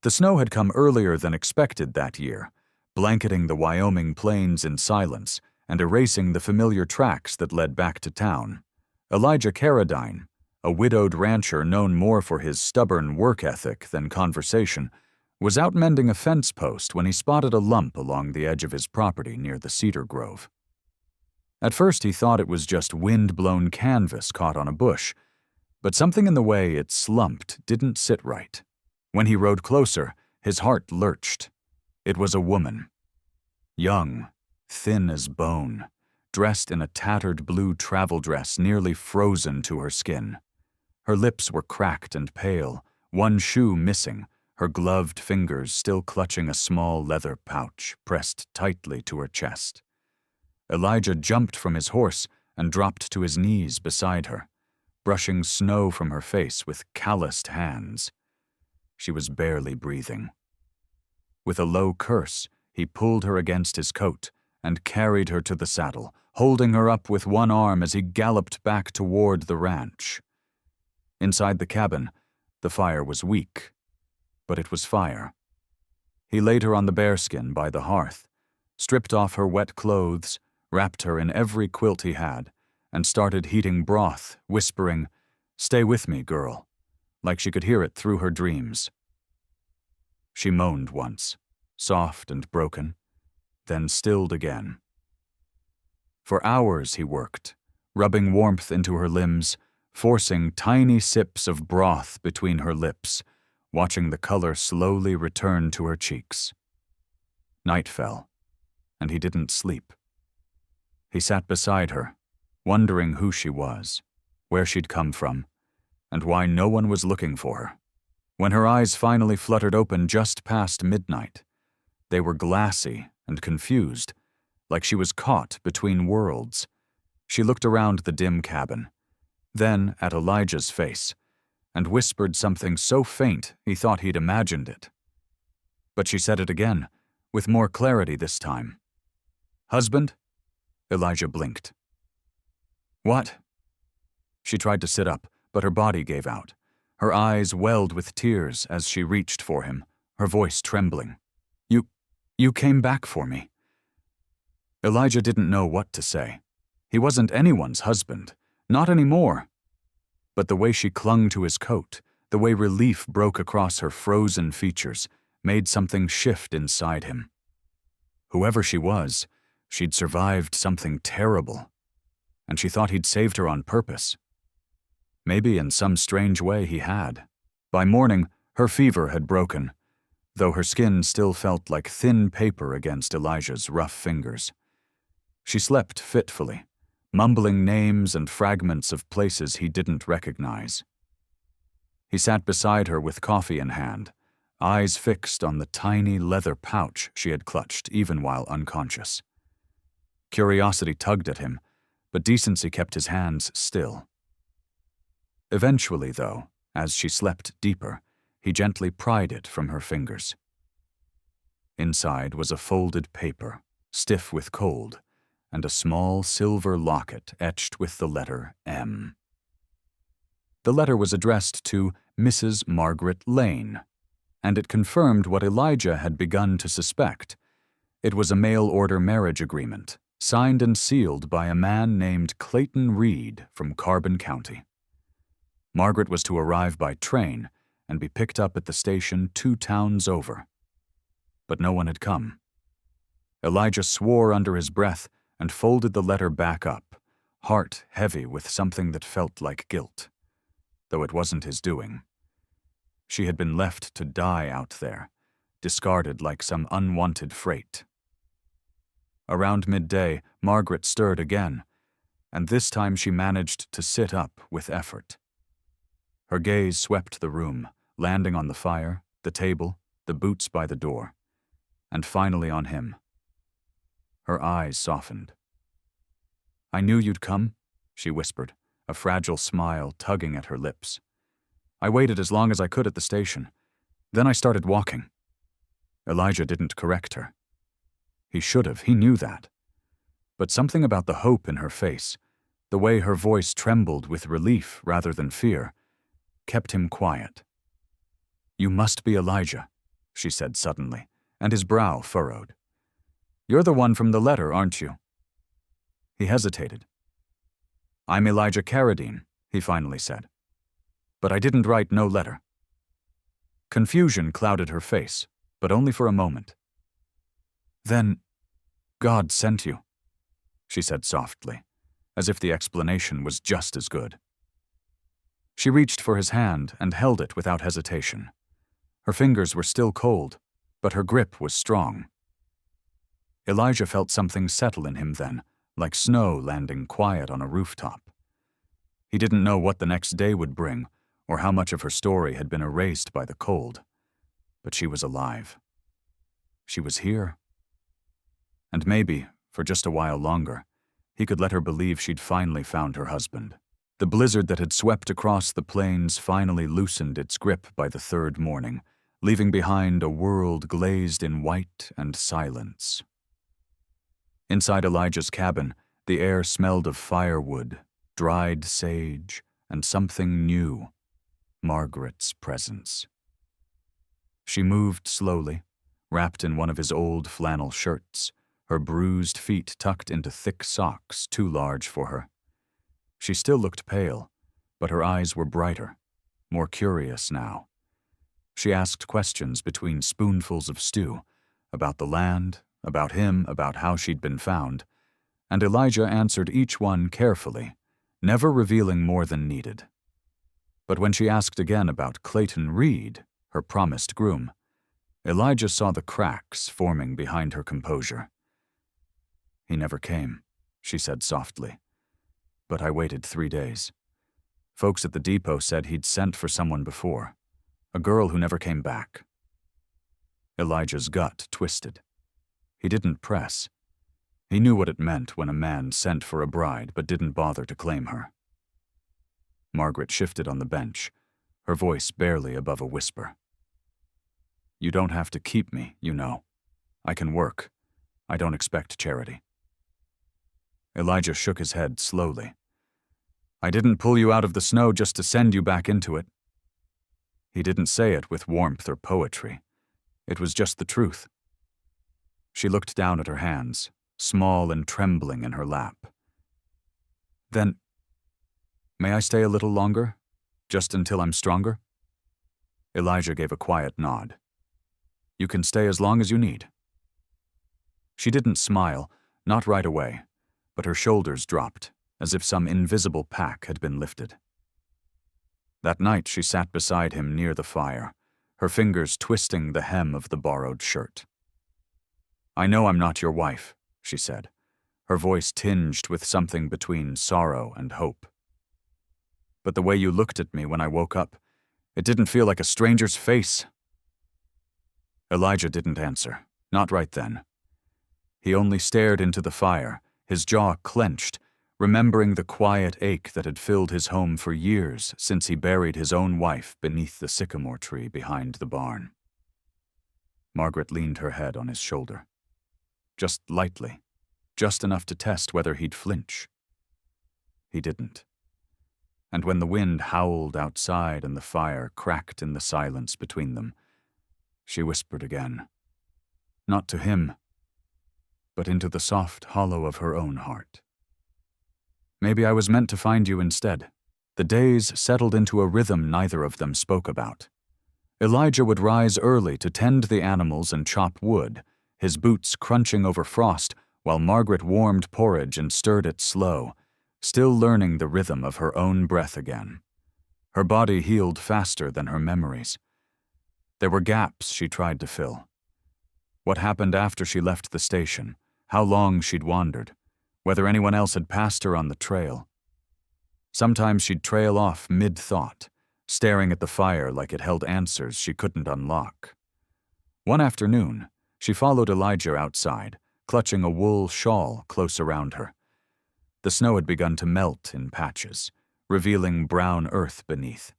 The snow had come earlier than expected that year, blanketing the Wyoming plains in silence and erasing the familiar tracks that led back to town. Elijah Carradine, a widowed rancher known more for his stubborn work ethic than conversation, was out mending a fence post when he spotted a lump along the edge of his property near the cedar grove. At first he thought it was just wind-blown canvas caught on a bush, but something in the way it slumped didn't sit right. When he rode closer, his heart lurched. It was a woman. Young, thin as bone, dressed in a tattered blue travel dress nearly frozen to her skin. Her lips were cracked and pale, one shoe missing, her gloved fingers still clutching a small leather pouch pressed tightly to her chest. Elijah jumped from his horse and dropped to his knees beside her, brushing snow from her face with calloused hands. She was barely breathing. With a low curse, he pulled her against his coat and carried her to the saddle, holding her up with one arm as he galloped back toward the ranch. Inside the cabin, the fire was weak, but it was fire. He laid her on the bearskin by the hearth, stripped off her wet clothes, wrapped her in every quilt he had, and started heating broth, whispering, "Stay with me, girl," like she could hear it through her dreams. She moaned once, soft and broken, then stilled again. For hours he worked, rubbing warmth into her limbs, forcing tiny sips of broth between her lips, watching the color slowly return to her cheeks. Night fell, and he didn't sleep. He sat beside her, wondering who she was, where she'd come from, and why no one was looking for her. When her eyes finally fluttered open just past midnight, they were glassy and confused, like she was caught between worlds. She looked around the dim cabin, then at Elijah's face, and whispered something so faint he thought he'd imagined it. But she said it again, with more clarity this time. "Husband?" Elijah blinked. "What?" She tried to sit up, but her body gave out. Her eyes welled with tears as she reached for him, her voice trembling. You came back for me." Elijah didn't know what to say. He wasn't anyone's husband, not anymore. But the way she clung to his coat, the way relief broke across her frozen features, made something shift inside him. Whoever she was, she'd survived something terrible, and she thought he'd saved her on purpose. Maybe in some strange way he had. By morning, her fever had broken, though her skin still felt like thin paper against Elijah's rough fingers. She slept fitfully, mumbling names and fragments of places he didn't recognize. He sat beside her with coffee in hand, eyes fixed on the tiny leather pouch she had clutched even while unconscious. Curiosity tugged at him, but decency kept his hands still. Eventually, though, as she slept deeper, he gently pried it from her fingers. Inside was a folded paper, stiff with cold, and a small silver locket etched with the letter M. The letter was addressed to Mrs. Margaret Lane, and it confirmed what Elijah had begun to suspect. It was a mail-order marriage agreement, signed and sealed by a man named Clayton Reed from Carbon County. Margaret was to arrive by train and be picked up at the station 2 towns over. But no one had come. Elijah swore under his breath and folded the letter back up, heart heavy with something that felt like guilt, though it wasn't his doing. She had been left to die out there, discarded like some unwanted freight. Around midday, Margaret stirred again, and this time she managed to sit up with effort. Her gaze swept the room, landing on the fire, the table, the boots by the door, and finally on him. Her eyes softened. "I knew you'd come," she whispered, a fragile smile tugging at her lips. "I waited as long as I could at the station. Then I started walking." Elijah didn't correct her. He should have, he knew that. But something about the hope in her face, the way her voice trembled with relief rather than fear, kept him quiet. "You must be Elijah," she said suddenly, and his brow furrowed. "You're the one from the letter, aren't you?" He hesitated. "I'm Elijah Carradine," he finally said. "But I didn't write no letter." Confusion clouded her face, but only for a moment. "Then God sent you," she said softly, as if the explanation was just as good. She reached for his hand and held it without hesitation. Her fingers were still cold, but her grip was strong. Elijah felt something settle in him then, like snow landing quiet on a rooftop. He didn't know what the next day would bring, or how much of her story had been erased by the cold. But she was alive. She was here. And maybe, for just a while longer, he could let her believe she'd finally found her husband. The blizzard that had swept across the plains finally loosened its grip by the third morning, leaving behind a world glazed in white and silence. Inside Elijah's cabin, the air smelled of firewood, dried sage, and something new, Margaret's presence. She moved slowly, wrapped in one of his old flannel shirts, her bruised feet tucked into thick socks too large for her. She still looked pale, but her eyes were brighter, more curious now. She asked questions between spoonfuls of stew, about the land, about him, about how she'd been found, and Elijah answered each one carefully, never revealing more than needed. But when she asked again about Clayton Reed, her promised groom, Elijah saw the cracks forming behind her composure. "He never came," she said softly. "But I waited 3 days. Folks at the depot said he'd sent for someone before, a girl who never came back." Elijah's gut twisted. He didn't press. He knew what it meant when a man sent for a bride but didn't bother to claim her. Margaret shifted on the bench, her voice barely above a whisper. "You don't have to keep me, you know. I can work. I don't expect charity." Elijah shook his head slowly. "I didn't pull you out of the snow just to send you back into it." He didn't say it with warmth or poetry. It was just the truth. She looked down at her hands, small and trembling in her lap. "Then, may I stay a little longer, just until I'm stronger?" Elijah gave a quiet nod. "You can stay as long as you need." She didn't smile, not right away, but her shoulders dropped, as if some invisible pack had been lifted. That night she sat beside him near the fire, her fingers twisting the hem of the borrowed shirt. "I know I'm not your wife," she said, her voice tinged with something between sorrow and hope. "But the way you looked at me when I woke up, it didn't feel like a stranger's face." Elijah didn't answer, not right then. He only stared into the fire, his jaw clenched, remembering the quiet ache that had filled his home for years since he buried his own wife beneath the sycamore tree behind the barn. Margaret leaned her head on his shoulder. Just lightly, just enough to test whether he'd flinch. He didn't. And when the wind howled outside and the fire cracked in the silence between them, she whispered again. Not to him, but into the soft hollow of her own heart. "Maybe I was meant to find you instead." The days settled into a rhythm neither of them spoke about. Elijah would rise early to tend the animals and chop wood, his boots crunching over frost while Margaret warmed porridge and stirred it slow, still learning the rhythm of her own breath again. Her body healed faster than her memories. There were gaps she tried to fill. What happened after she left the station, how long she'd wandered, whether anyone else had passed her on the trail. Sometimes she'd trail off mid-thought, staring at the fire like it held answers she couldn't unlock. One afternoon, she followed Elijah outside, clutching a wool shawl close around her. The snow had begun to melt in patches, revealing brown earth beneath.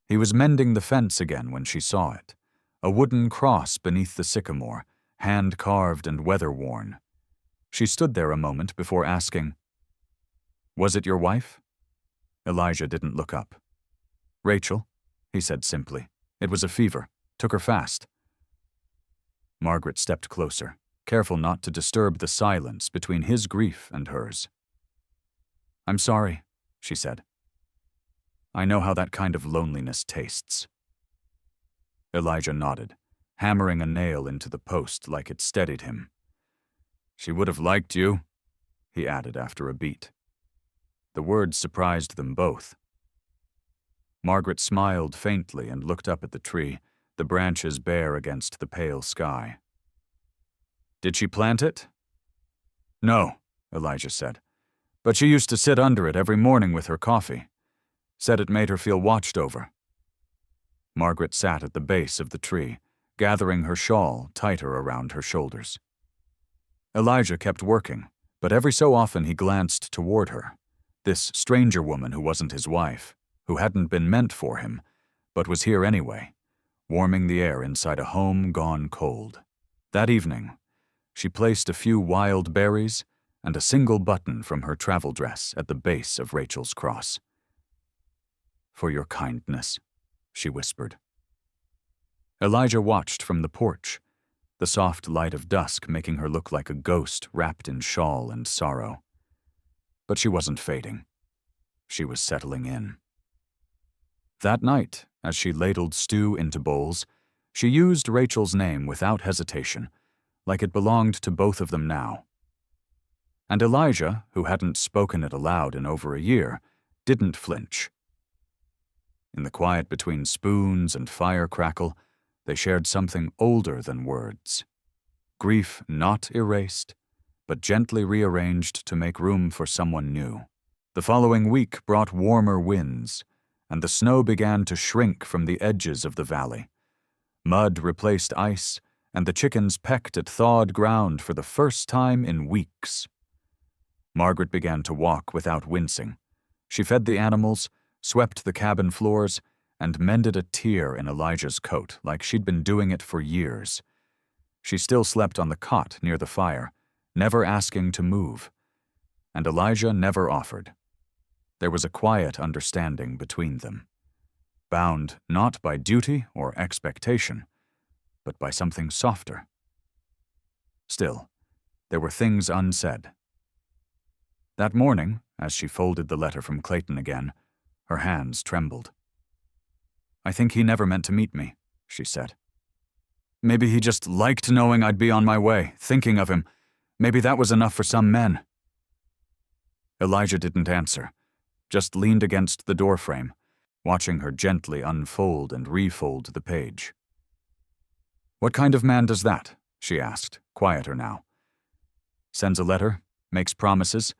He was mending the fence again when she saw it, a wooden cross beneath the sycamore, hand-carved and weather-worn. She stood there a moment before asking, "Was it your wife?" Elijah didn't look up. "Rachel," he said simply. "It was a fever. Took her fast. Margaret stepped closer, careful not to disturb the silence between his grief and hers. "I'm sorry," she said. "I know how that kind of loneliness tastes." Elijah nodded, hammering a nail into the post like it steadied him. "She would have liked you," he added after a beat. The words surprised them both. Margaret smiled faintly and looked up at the tree, the branches bare against the pale sky. "Did she plant it?" "No," Elijah said, "but she used to sit under it every morning with her coffee. Said it made her feel watched over." Margaret sat at the base of the tree, gathering her shawl tighter around her shoulders. Elijah kept working, but every so often he glanced toward her, this stranger woman who wasn't his wife, who hadn't been meant for him, but was here anyway, warming the air inside a home gone cold. That evening, she placed a few wild berries and a single button from her travel dress at the base of Rachel's cross. "For your kindness," she whispered. Elijah watched from the porch, the soft light of dusk making her look like a ghost wrapped in shawl and sorrow. But she wasn't fading. She was settling in. That night, as she ladled stew into bowls, she used Rachel's name without hesitation, like it belonged to both of them now. And Elijah, who hadn't spoken it aloud in over a year, didn't flinch. In the quiet between spoons and fire crackle, they shared something older than words. Grief not erased, but gently rearranged to make room for someone new. The following week brought warmer winds, and the snow began to shrink from the edges of the valley. Mud replaced ice, and the chickens pecked at thawed ground for the first time in weeks. Margaret began to walk without wincing. She fed the animals, swept the cabin floors, and mended a tear in Elijah's coat like she'd been doing it for years. She still slept on the cot near the fire, never asking to move, and Elijah never offered. There was a quiet understanding between them, bound not by duty or expectation, but by something softer. Still, there were things unsaid. That morning, as she folded the letter from Clayton again, her hands trembled. "I think he never meant to meet me," she said. "Maybe he just liked knowing I'd be on my way, thinking of him. Maybe that was enough for some men." Elijah didn't answer, just leaned against the doorframe, watching her gently unfold and refold the page. "What kind of man does that?" she asked, quieter now. "Sends a letter, makes promises,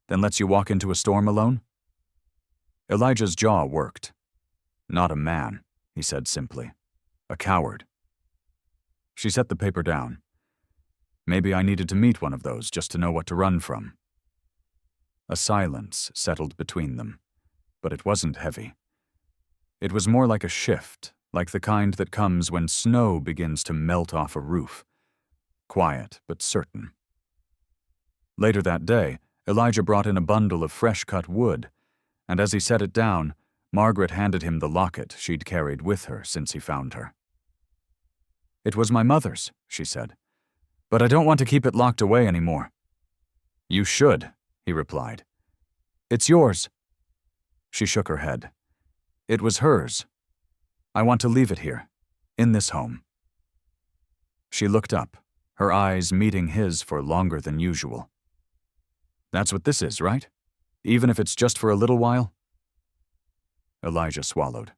then lets you walk into a storm alone?" Elijah's jaw worked. "Not a man," he said simply. "A coward." She set the paper down. Maybe I needed to meet one of those just to know what to run from. A silence settled between them, but it wasn't heavy. It was more like a shift, like the kind that comes when snow begins to melt off a roof. Quiet, but certain. Later that day, Elijah brought in a bundle of fresh-cut wood, and as he set it down, Margaret handed him the locket she'd carried with her since he found her. "It was my mother's," she said, "but I don't want to keep it locked away anymore." "You should," he replied. "It's yours." She shook her head. "It was hers. I want to leave it here, in this home." She looked up, her eyes meeting his for longer than usual. "That's what this is, right? Even if it's just for a little while?" Elijah swallowed.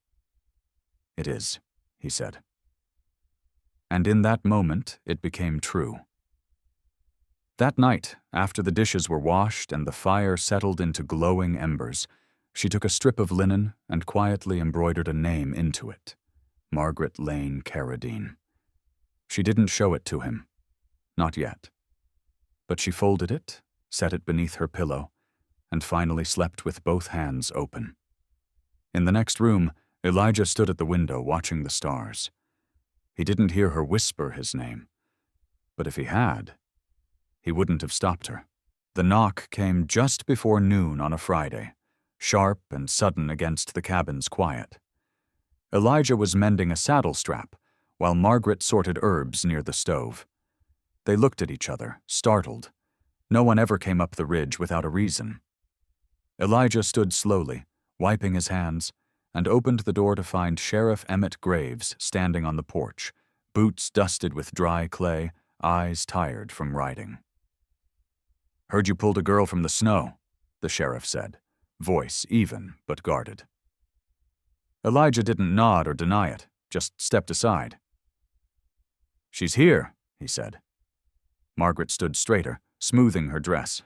"It is," he said. And in that moment, it became true. That night, after the dishes were washed and the fire settled into glowing embers, she took a strip of linen and quietly embroidered a name into it. Margaret Lane Carradine. She didn't show it to him. Not yet. But she folded it, set it beneath her pillow, and finally slept with both hands open. In the next room, Elijah stood at the window watching the stars. He didn't hear her whisper his name, but if he had, he wouldn't have stopped her. The knock came just before noon on a Friday, sharp and sudden against the cabin's quiet. Elijah was mending a saddle strap while Margaret sorted herbs near the stove. They looked at each other, startled. No one ever came up the ridge without a reason. Elijah stood slowly, wiping his hands, and opened the door to find Sheriff Emmett Graves standing on the porch, boots dusted with dry clay, eyes tired from riding. "Heard you pulled a girl from the snow," the sheriff said, voice even but guarded. Elijah didn't nod or deny it, just stepped aside. "She's here," he said. Margaret stood straighter, smoothing her dress.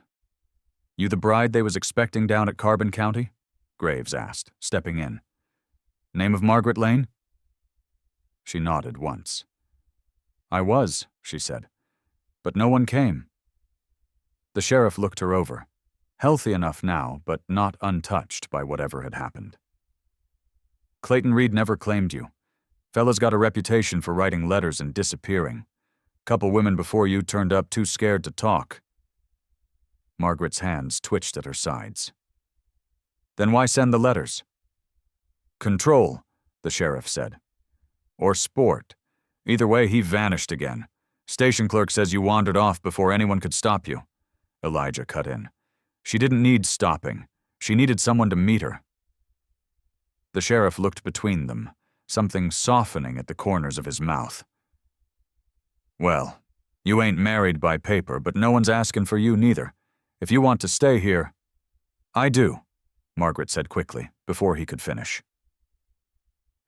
"You the bride they was expecting down at Carbon County?" Graves asked, stepping in. "Name of Margaret Lane?" She nodded once. "I was," she said, "but no one came." The sheriff looked her over, healthy enough now, but not untouched by whatever had happened. "Clayton Reed never claimed you. Fella's got a reputation for writing letters and disappearing. Couple women before you turned up too scared to talk." Margaret's hands twitched at her sides. "Then why send the letters?" "Control," the sheriff said. "Or sport. Either way, he vanished again. Station clerk says you wandered off before anyone could stop you." Elijah cut in. "She didn't need stopping. She needed someone to meet her." The sheriff looked between them, something softening at the corners of his mouth. "Well, you ain't married by paper, but no one's asking for you neither. If you want to stay here—" "I do," Margaret said quickly, before he could finish.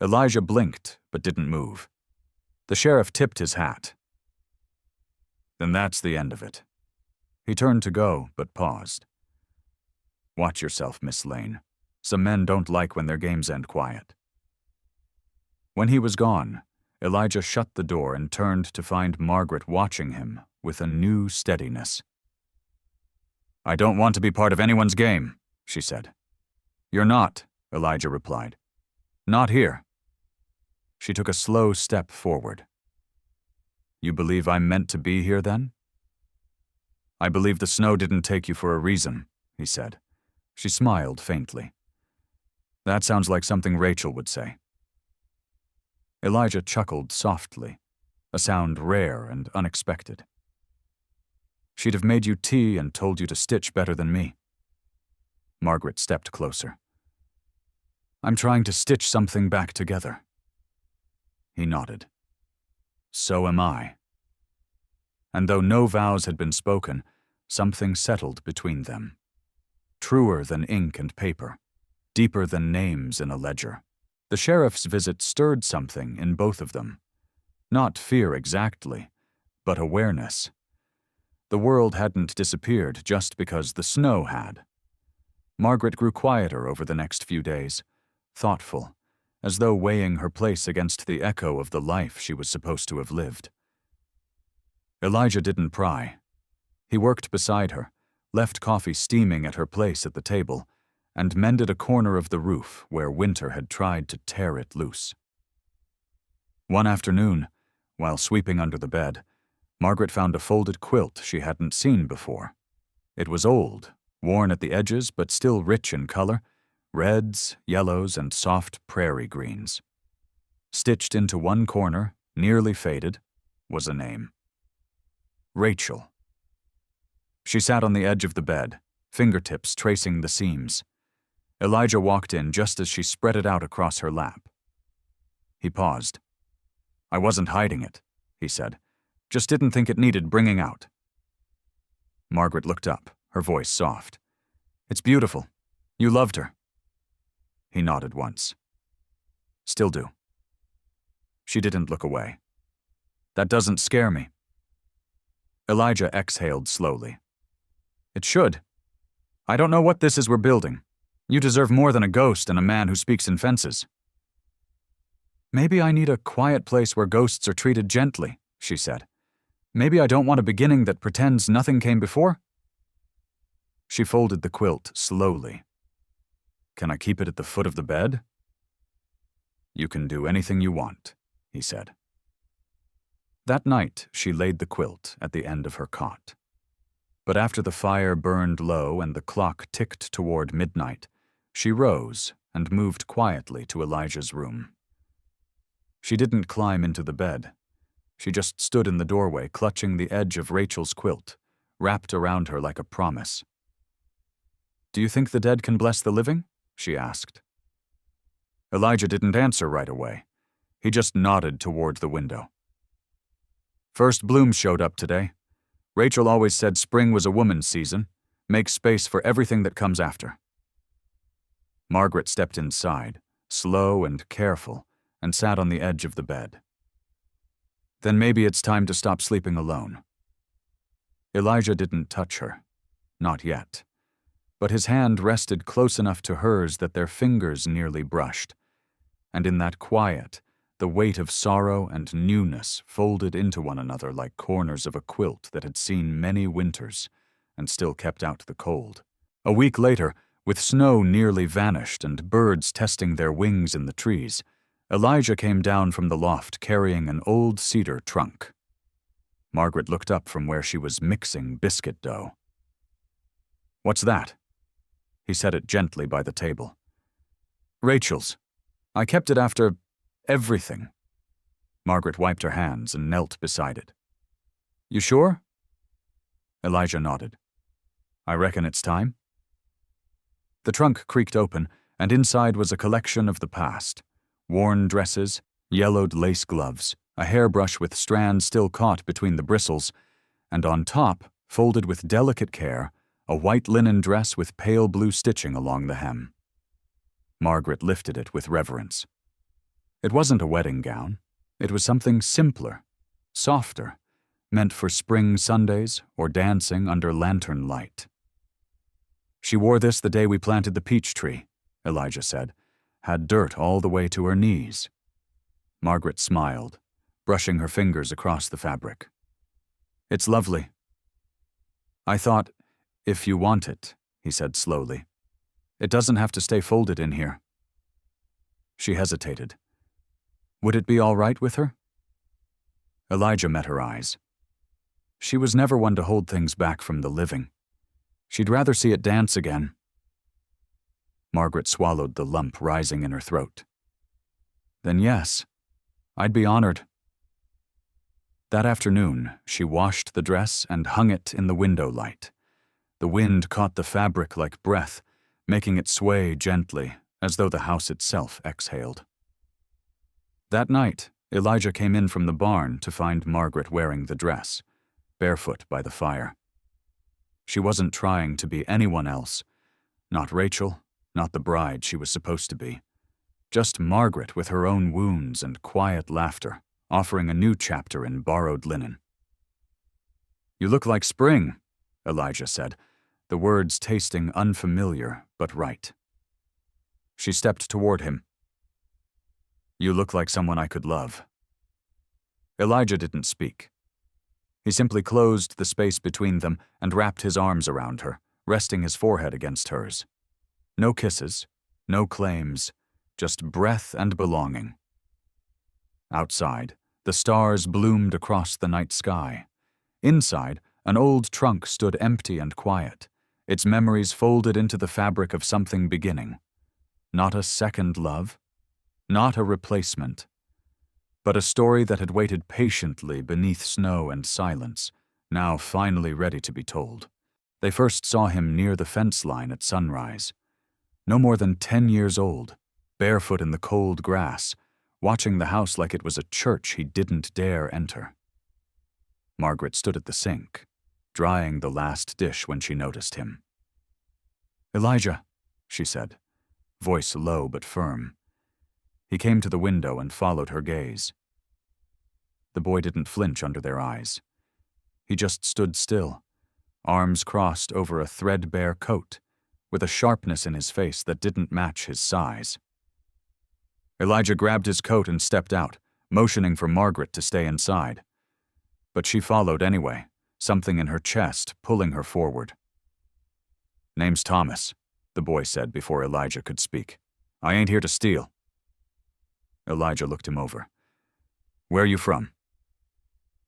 Elijah blinked, but didn't move. The sheriff tipped his hat. "Then that's the end of it." He turned to go, but paused. "Watch yourself, Miss Lane. Some men don't like when their games end quiet." When he was gone, Elijah shut the door and turned to find Margaret watching him with a new steadiness. "I don't want to be part of anyone's game," she said. "You're not," Elijah replied. "Not here." She took a slow step forward. "You believe I'm meant to be here, then?" "I believe the snow didn't take you for a reason," he said. She smiled faintly. "That sounds like something Rachel would say." Elijah chuckled softly, a sound rare and unexpected. "She'd have made you tea and told you to stitch better than me." Margaret stepped closer. "I'm trying to stitch something back together." He nodded. "So am I." And though no vows had been spoken, something settled between them. Truer than ink and paper, deeper than names in a ledger. The sheriff's visit stirred something in both of them. Not fear exactly, but awareness. The world hadn't disappeared just because the snow had. Margaret grew quieter over the next few days, thoughtful, as though weighing her place against the echo of the life she was supposed to have lived. Elijah didn't pry. He worked beside her, left coffee steaming at her place at the table, and mended a corner of the roof where winter had tried to tear it loose. One afternoon, while sweeping under the bed, Margaret found a folded quilt she hadn't seen before. It was old, worn at the edges but still rich in color, reds, yellows, and soft prairie greens. Stitched into one corner, nearly faded, was a name. Rachel. She sat on the edge of the bed, fingertips tracing the seams. Elijah walked in just as she spread it out across her lap. He paused. "I wasn't hiding it," he said. "Just didn't think it needed bringing out." Margaret looked up, her voice soft. "It's beautiful. You loved her." He nodded once. "Still do." She didn't look away. "That doesn't scare me." Elijah exhaled slowly. "It should. I don't know what this is we're building. You deserve more than a ghost and a man who speaks in fences." "Maybe I need a quiet place where ghosts are treated gently," she said. "Maybe I don't want a beginning that pretends nothing came before." She folded the quilt slowly. "Can I keep it at the foot of the bed?" "You can do anything you want," he said. That night, she laid the quilt at the end of her cot. But after the fire burned low and the clock ticked toward midnight, she rose and moved quietly to Elijah's room. She didn't climb into the bed. She just stood in the doorway, clutching the edge of Rachel's quilt, wrapped around her like a promise. "Do you think the dead can bless the living?" she asked. Elijah didn't answer right away. He just nodded toward the window. "First blooms showed up today. Rachel always said spring was a woman's season. Make space for everything that comes after." Margaret stepped inside, slow and careful, and sat on the edge of the bed. "Then maybe it's time to stop sleeping alone." Elijah didn't touch her. Not yet. But his hand rested close enough to hers that their fingers nearly brushed. And in that quiet, the weight of sorrow and newness folded into one another like corners of a quilt that had seen many winters and still kept out the cold. A week later, with snow nearly vanished and birds testing their wings in the trees, Elijah came down from the loft carrying an old cedar trunk. Margaret looked up from where she was mixing biscuit dough. "What's that?" He set it gently by the table. "Rachel's. I kept it after everything." Margaret wiped her hands and knelt beside it. "You sure?" Elijah nodded. "I reckon it's time." The trunk creaked open, and inside was a collection of the past. Worn dresses, yellowed lace gloves, a hairbrush with strands still caught between the bristles, and on top, folded with delicate care, a white linen dress with pale blue stitching along the hem. Margaret lifted it with reverence. It wasn't a wedding gown. It was something simpler, softer, meant for spring Sundays or dancing under lantern light. "She wore this the day we planted the peach tree," Elijah said. "Had dirt all the way to her knees." Margaret smiled, brushing her fingers across the fabric. "It's lovely." "I thought, if you want it," he said slowly. "It doesn't have to stay folded in here." She hesitated. Would it be all right with her? Elijah met her eyes. She was never one to hold things back from the living. She'd rather see it dance again. Margaret swallowed the lump rising in her throat. "Then yes, I'd be honored." That afternoon, she washed the dress and hung it in the window light. The wind caught the fabric like breath, making it sway gently, as though the house itself exhaled. That night, Elijah came in from the barn to find Margaret wearing the dress, barefoot by the fire. She wasn't trying to be anyone else, not Rachel, not the bride she was supposed to be. Just Margaret with her own wounds and quiet laughter, offering a new chapter in borrowed linen. "You look like spring," Elijah said, the words tasting unfamiliar but right. She stepped toward him. "You look like someone I could love." Elijah didn't speak. He simply closed the space between them and wrapped his arms around her, resting his forehead against hers. No kisses, no claims, just breath and belonging. Outside, the stars bloomed across the night sky. Inside, an old trunk stood empty and quiet, its memories folded into the fabric of something beginning. Not a second love, not a replacement, but a story that had waited patiently beneath snow and silence, now finally ready to be told. They first saw him near the fence line at sunrise. No more than 10 years old, barefoot in the cold grass, watching the house like it was a church he didn't dare enter. Margaret stood at the sink, drying the last dish when she noticed him. "Elijah," she said, voice low but firm. He came to the window and followed her gaze. The boy didn't flinch under their eyes. He just stood still, arms crossed over a threadbare coat, with a sharpness in his face that didn't match his size. Elijah grabbed his coat and stepped out, motioning for Margaret to stay inside. But she followed anyway, something in her chest pulling her forward. "Name's Thomas," the boy said before Elijah could speak. "I ain't here to steal." Elijah looked him over. "Where you from?"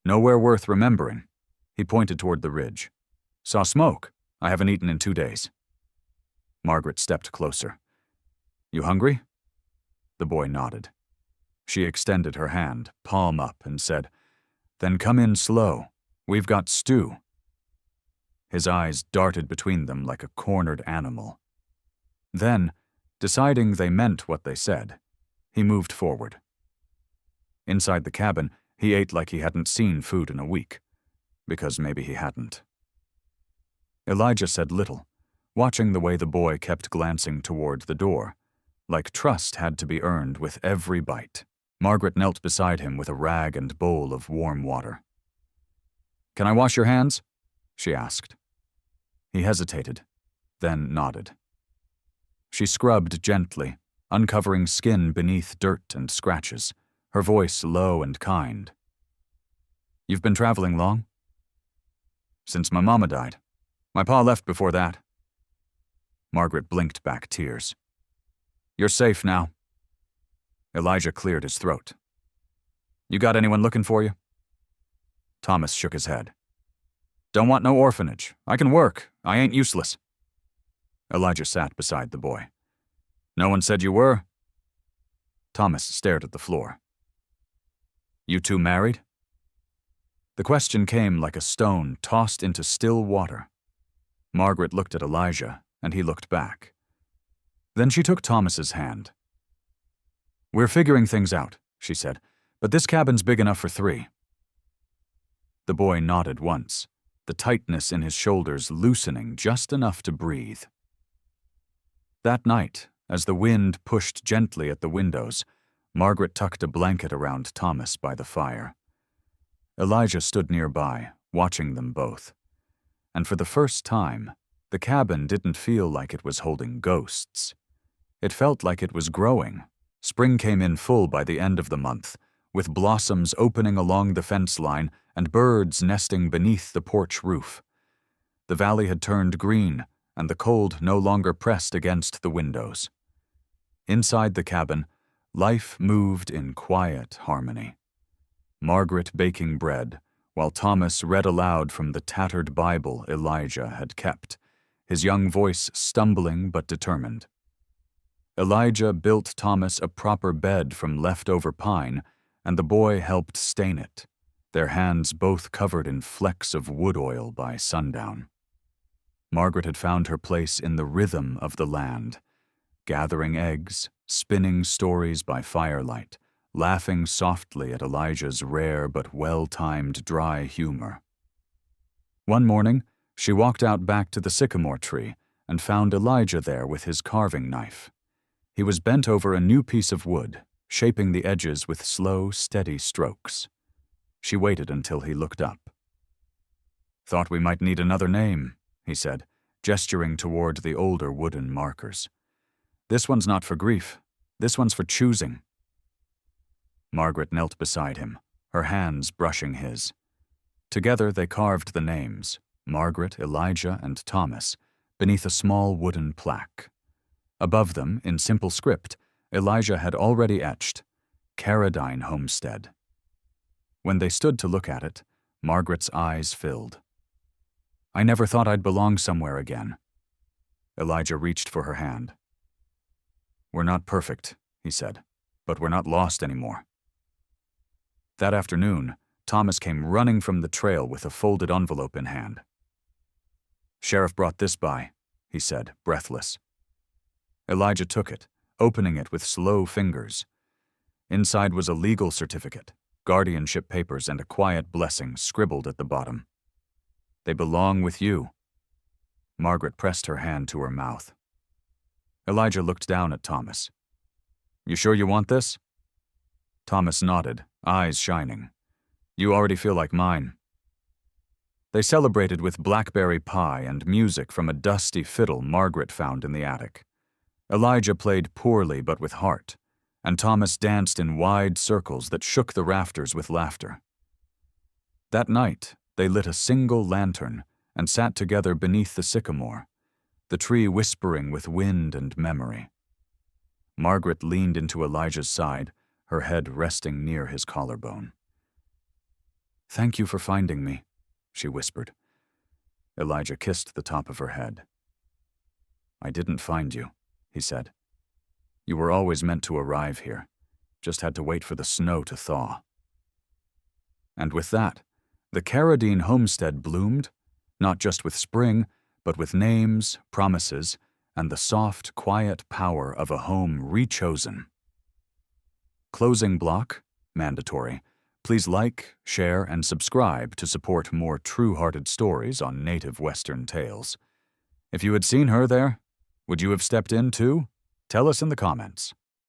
"Nowhere worth remembering." He pointed toward the ridge. "Saw smoke. I haven't eaten in 2 days." Margaret stepped closer. "You hungry?" The boy nodded. She extended her hand, palm up, and said, "Then come in slow. We've got stew." His eyes darted between them like a cornered animal. Then, deciding they meant what they said, he moved forward. Inside the cabin, he ate like he hadn't seen food in a week, because maybe he hadn't. Elijah said little, watching the way the boy kept glancing toward the door, like trust had to be earned with every bite. Margaret knelt beside him with a rag and bowl of warm water. "Can I wash your hands?" she asked. He hesitated, then nodded. She scrubbed gently, uncovering skin beneath dirt and scratches, her voice low and kind. "You've been traveling long?" "Since my mama died. My pa left before that." Margaret blinked back tears. "You're safe now." Elijah cleared his throat. "You got anyone looking for you?" Thomas shook his head. "Don't want no orphanage. I can work. I ain't useless." Elijah sat beside the boy. "No one said you were?" Thomas stared at the floor. "You two married?" The question came like a stone tossed into still water. Margaret looked at Elijah, and he looked back. Then she took Thomas's hand. "We're figuring things out," she said, "but this cabin's big enough for 3. The boy nodded once, the tightness in his shoulders loosening just enough to breathe. That night, as the wind pushed gently at the windows, Margaret tucked a blanket around Thomas by the fire. Elijah stood nearby, watching them both. And for the first time, the cabin didn't feel like it was holding ghosts. It felt like it was growing. Spring came in full by the end of the month, with blossoms opening along the fence line and birds nesting beneath the porch roof. The valley had turned green, and the cold no longer pressed against the windows. Inside the cabin, life moved in quiet harmony. Margaret baking bread, while Thomas read aloud from the tattered Bible Elijah had kept, his young voice stumbling but determined. Elijah built Thomas a proper bed from leftover pine, and the boy helped stain it, their hands both covered in flecks of wood oil by sundown. Margaret had found her place in the rhythm of the land, gathering eggs, spinning stories by firelight, laughing softly at Elijah's rare but well-timed dry humor. One morning, she walked out back to the sycamore tree and found Elijah there with his carving knife. He was bent over a new piece of wood, shaping the edges with slow, steady strokes. She waited until he looked up. "Thought we might need another name," he said, gesturing toward the older wooden markers. "This one's not for grief. This one's for choosing." Margaret knelt beside him, her hands brushing his. Together they carved the names, Margaret, Elijah, and Thomas, beneath a small wooden plaque. Above them, in simple script, Elijah had already etched, "Caradine Homestead." When they stood to look at it, Margaret's eyes filled. "I never thought I'd belong somewhere again." Elijah reached for her hand. "We're not perfect," he said, "but we're not lost anymore." That afternoon, Thomas came running from the trail with a folded envelope in hand. "Sheriff brought this by," he said, breathless. Elijah took it, opening it with slow fingers. Inside was a legal certificate, guardianship papers, and a quiet blessing scribbled at the bottom. "They belong with you." Margaret pressed her hand to her mouth. Elijah looked down at Thomas. "You sure you want this?" Thomas nodded, eyes shining. "You already feel like mine." They celebrated with blackberry pie and music from a dusty fiddle Margaret found in the attic. Elijah played poorly but with heart, and Thomas danced in wide circles that shook the rafters with laughter. That night, they lit a single lantern and sat together beneath the sycamore, the tree whispering with wind and memory. Margaret leaned into Elijah's side, her head resting near his collarbone. "Thank you for finding me," she whispered. Elijah kissed the top of her head. "I didn't find you," he said. "You were always meant to arrive here. just had to wait for the snow to thaw. And with that, the Carradine homestead bloomed, not just with spring, but with names, promises, and the soft, quiet power of a home rechosen. Closing block, mandatory. Please like, share, and subscribe to support more true-hearted stories on native Western tales. If you had seen her there, would you have stepped in too? Tell us in the comments.